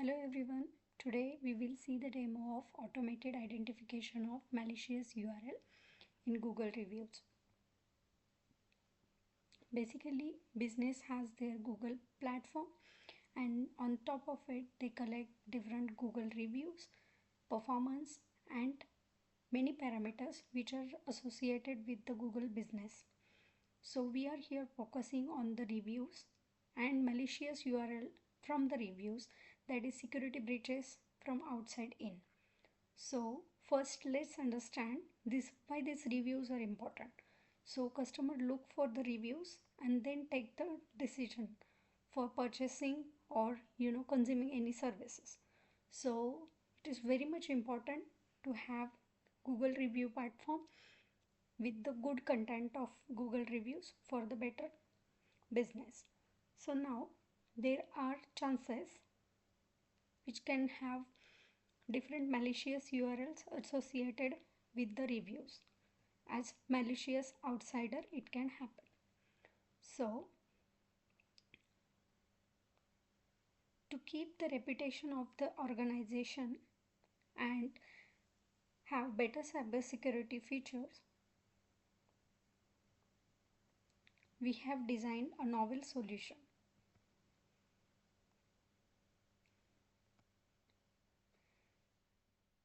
Hello everyone. Today we will see the demo of automated identification of malicious URL in Google reviews. Basically, business has their Google platform and on top of it they collect different Google reviews, performance and many parameters which are associated with the Google business. So we are here focusing on the reviews and malicious URL from the reviews, that is security breaches from outside in. So first let's understand this why these reviews are important. So customer look for the reviews and then take the decision for purchasing or consuming any services. So it is very much important to have Google review platform with the good content of Google reviews for the better business. So now there are chances which can have different malicious URLs associated with the reviews. As malicious outsider it can happen. So to keep the reputation of the organization and have better cybersecurity features, we have designed a novel solution.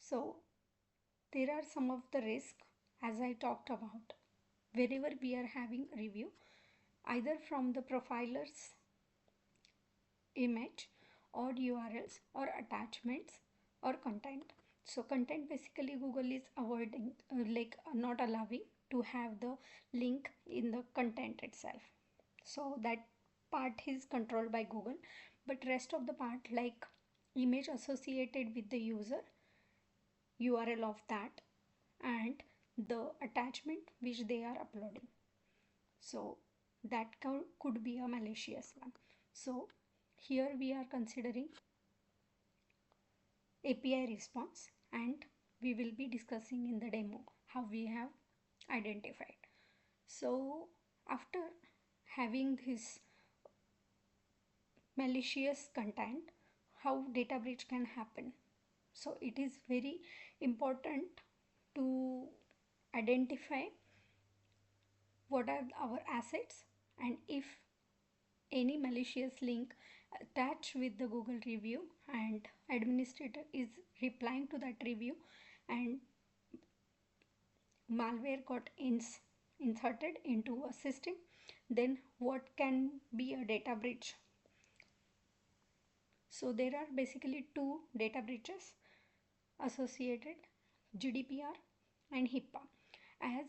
So there are some of the risks as I talked about. Wherever we are having a review, either from the profiler's image or URLs or attachments or content. So content basically Google is avoiding not allowing to have the link in the content itself. So that part is controlled by Google, but rest of the part like image associated with the user, URL of that and the attachment which they are uploading. So that could be a malicious one. So here we are considering API response and we will be discussing in the demo how we have identified. So after having this malicious content, how data breach can happen. So it is very important to identify what are our assets and if any malicious link attached with the Google review and administrator is replying to that review and malware got inserted into a system, then what can be a data breach. So there are basically two data breaches associated, GDPR and HIPAA. As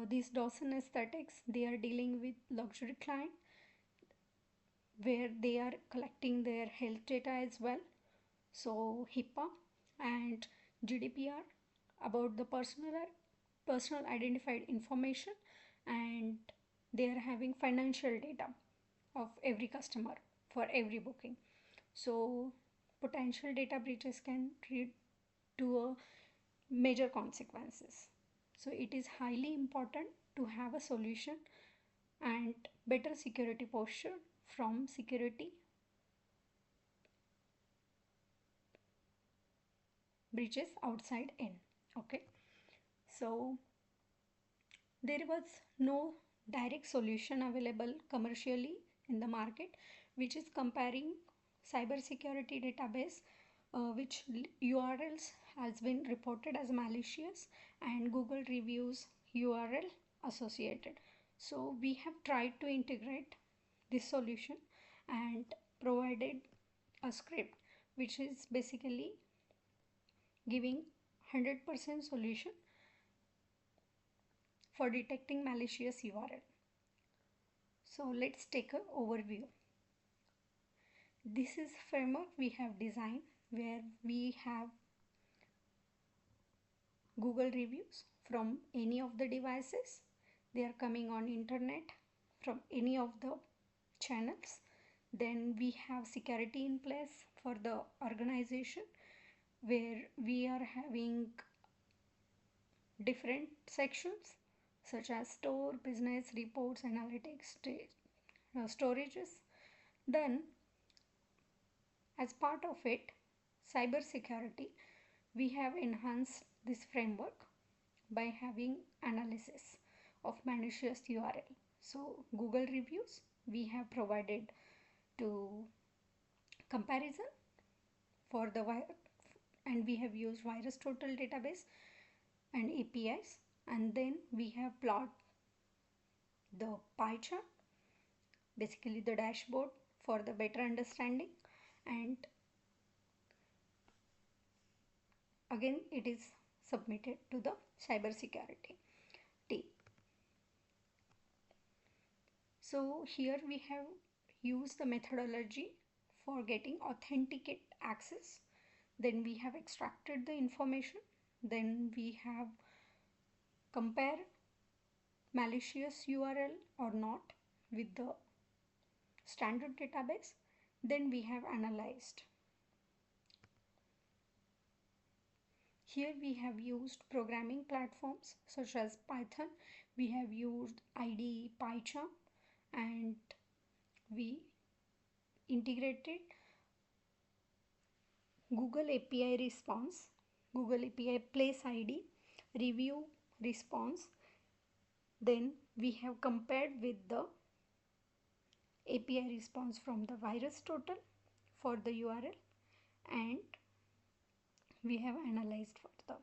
these Dawson Aesthetics, they are dealing with luxury client where they are collecting their health data as well. So HIPAA and GDPR about the personal identified information, and they are having financial data of every customer for every booking. So potential data breaches can lead to a major consequences. So it is highly important to have a solution and better security posture from security breaches outside in. Okay, so there was no direct solution available commercially in the market which is comparing cybersecurity database which URLs has been reported as malicious and Google reviews URL associated. So we have tried to integrate this solution and provided a script which is basically giving 100% solution for detecting malicious URL. So let's take an overview. This is framework we have designed where we have Google reviews from any of the devices. They are coming on internet from any of the channels. Then we have security in place for the organization where we are having different sections such as store, business, reports, analytics, storages. Then As part of it, cybersecurity, we have enhanced this framework by having analysis of malicious URL. So Google reviews we have provided to comparison for the and we have used virus total database and APIs, and then we have plot the pie chart, basically the dashboard for the better understanding, and again it is submitted to the cybersecurity team. So here we have used the methodology for getting authenticate access. Then we have extracted the information. Then we have compared malicious URL or not with the standard database. Then we have analyzed. Here we have used programming platforms such as Python. We have used IDE PyCharm, and we integrated Google API response, Google API place ID, review response. Then we have compared with the API response from the virus total for the URL, and we have analyzed further.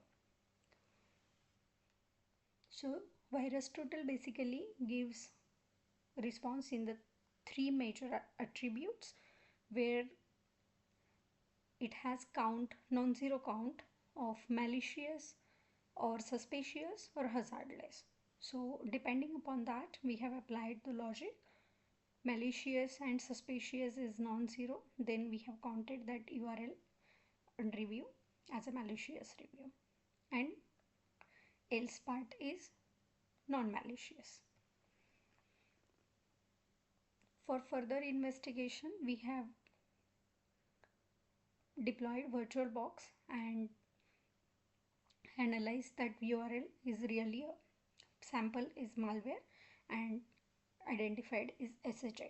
So virus total basically gives response in the three major attributes, where it has count, non-zero count of malicious or suspicious or hazardous. So depending upon that, we have applied the logic. Malicious and suspicious is non-zero, then we have counted that URL and review as a malicious review, and else part is non-malicious. For further investigation, we have deployed VirtualBox and analyzed that URL is really a sample is malware and identified is SHA.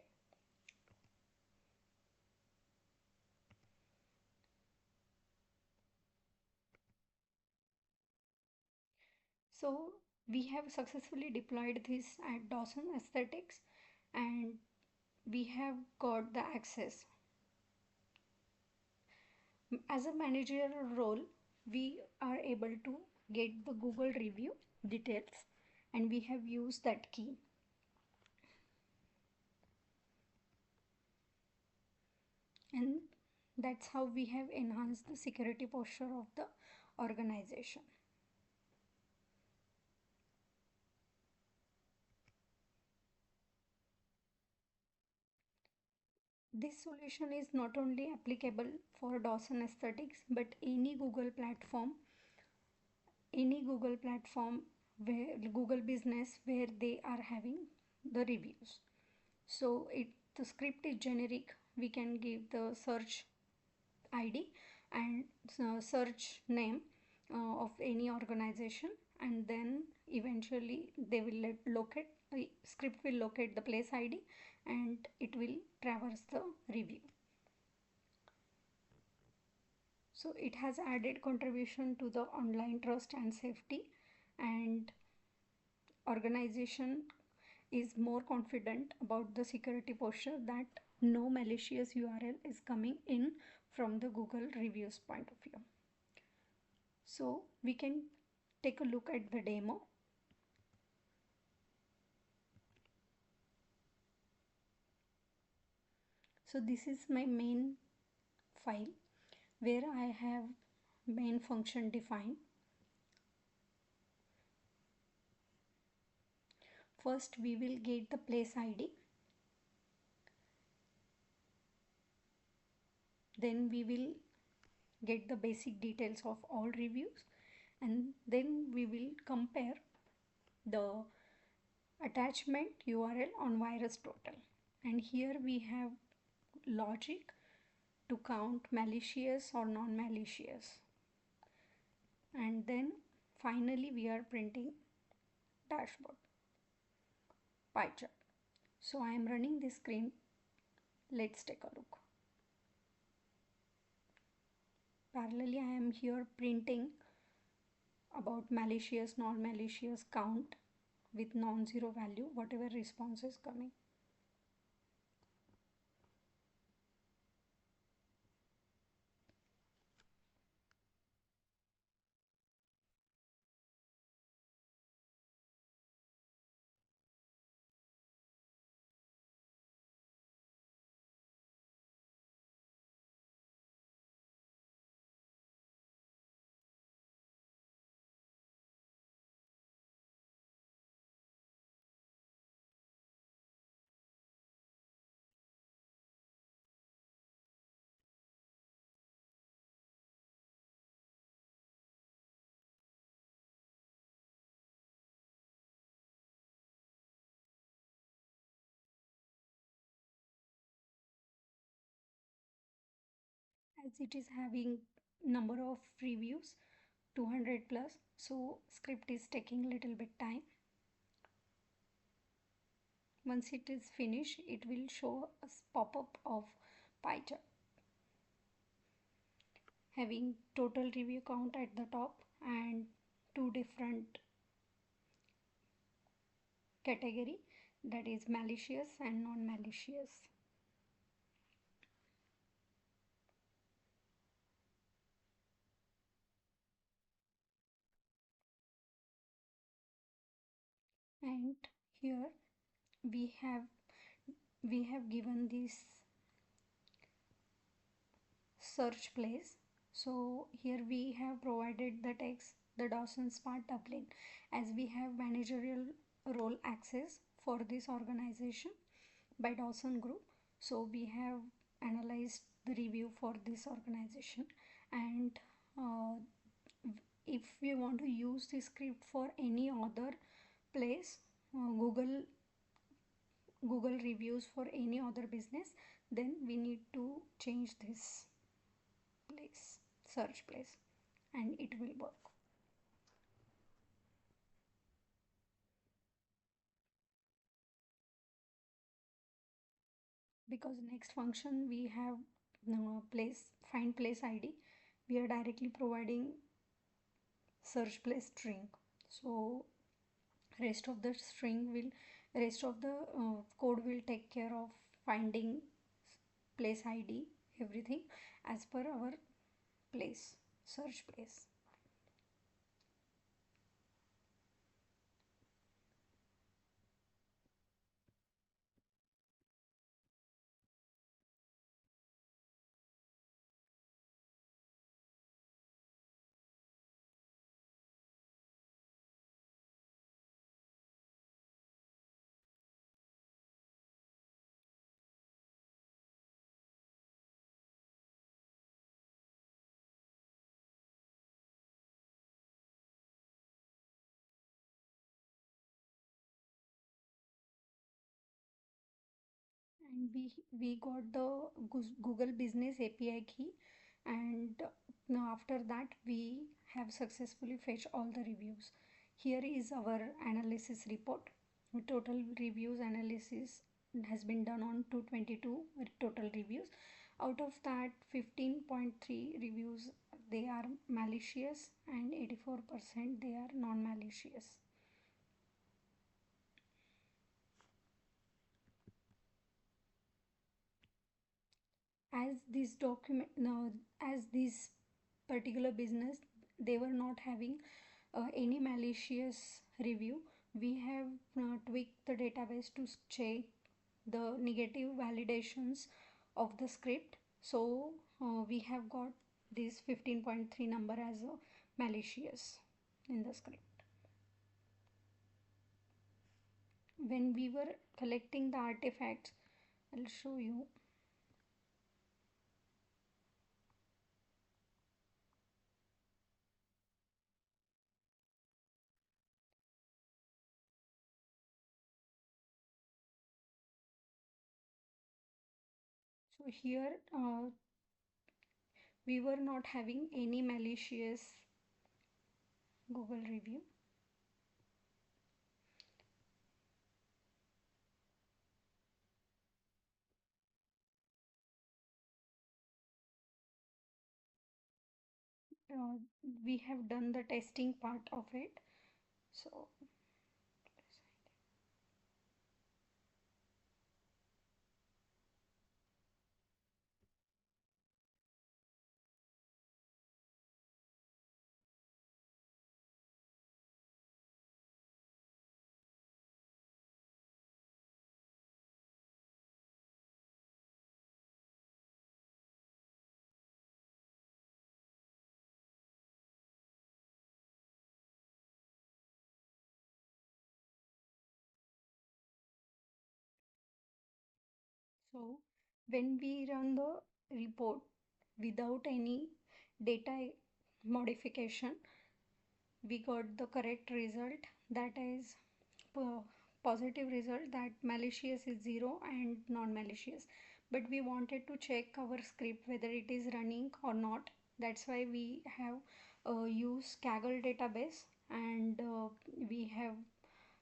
So we have successfully deployed this at Dawson Aesthetics, and we have got the access. As a managerial role, we are able to get the Google review details, and we have used that key. And that's how we have enhanced the security posture of the organization. This solution is not only applicable for Dawson Aesthetics, but any Google platform where Google business where they are having the reviews. So the script is generic. We can give the search ID and search name of any organization, and then eventually they will locate the script will locate the place ID, and it will traverse the review. So it has added contribution to the online trust and safety, and organization is more confident about the security posture that no malicious URL is coming in from the Google reviews point of view. So we can take a look at the demo. So this is my main file where I have main function defined. First we will get the place ID, then we will get the basic details of all reviews, and then we will compare the attachment URL on virus total, and here we have logic to count malicious or non-malicious, and then finally we are printing dashboard pie chart. So I am running this screen. Let's take a look. Parallelly, I am here printing about malicious, non-malicious count with non-zero value, whatever response is coming. As it is having number of reviews 200 plus, so script is taking little bit time. Once it is finished, it will show a pop-up of pie chart having total review count at the top and two different category, that is malicious and non-malicious. And here we have given this search place. So here we have provided the text the Dawson Smart Dublin, as we have managerial role access for this organization by Dawson Group. So we have analyzed the review for this organization, and uh, if we want to use this script for any other place, Google reviews for any other business, then we need to change this place, search place, and it will work. Because next function we have place find place ID, we are directly providing search place string. So rest of the string will rest of the code will take care of finding place ID, everything as per our place, search place. And we got the Google Business API key, and now after that we have successfully fetched all the reviews. Here is our analysis report. Total reviews analysis has been done on 222 total reviews. Out of that, 15.3 reviews they are malicious and 84% they are non-malicious. As this document now, as this particular business, they were not having any malicious review, we have tweaked the database to check the negative validations of the script. So we have got this 15.3 number as a malicious in the script. When we were collecting the artifacts, I'll show you. So here we were not having any malicious Google review. uh, we have done the testing part of it. So So when we run the report without any data modification, we got the correct result, that is positive result that malicious is 0 and non-malicious. But we wanted to check our script whether it is running or not. That's why we have used Kaggle database, and we have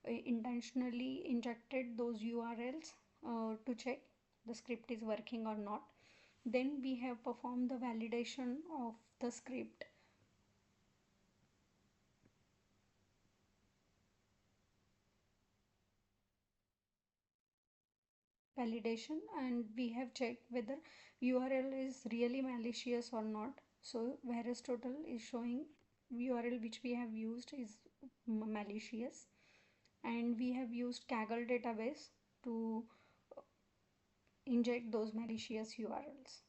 intentionally injected those URLs to check the script is working or not. Then we have performed the validation of the script validation, and we have checked whether URL is really malicious or not. So whereas total is showing URL which we have used is malicious, and we have used Kaggle database to inject those malicious URLs.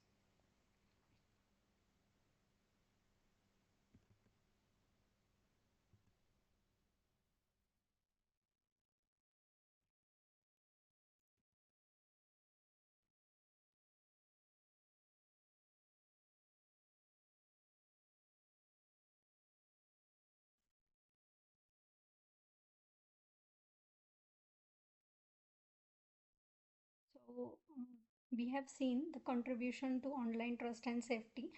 So, we have seen the contribution to online trust and safety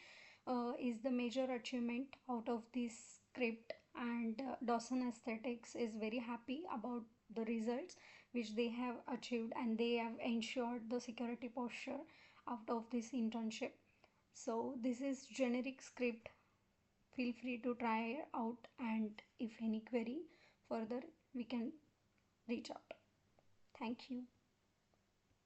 is the major achievement out of this script, and Dawson Aesthetics is very happy about the results which they have achieved, and they have ensured the security posture out of this internship. So, this is generic script. Feel free to try out, and if any query further, we can reach out. Thank you.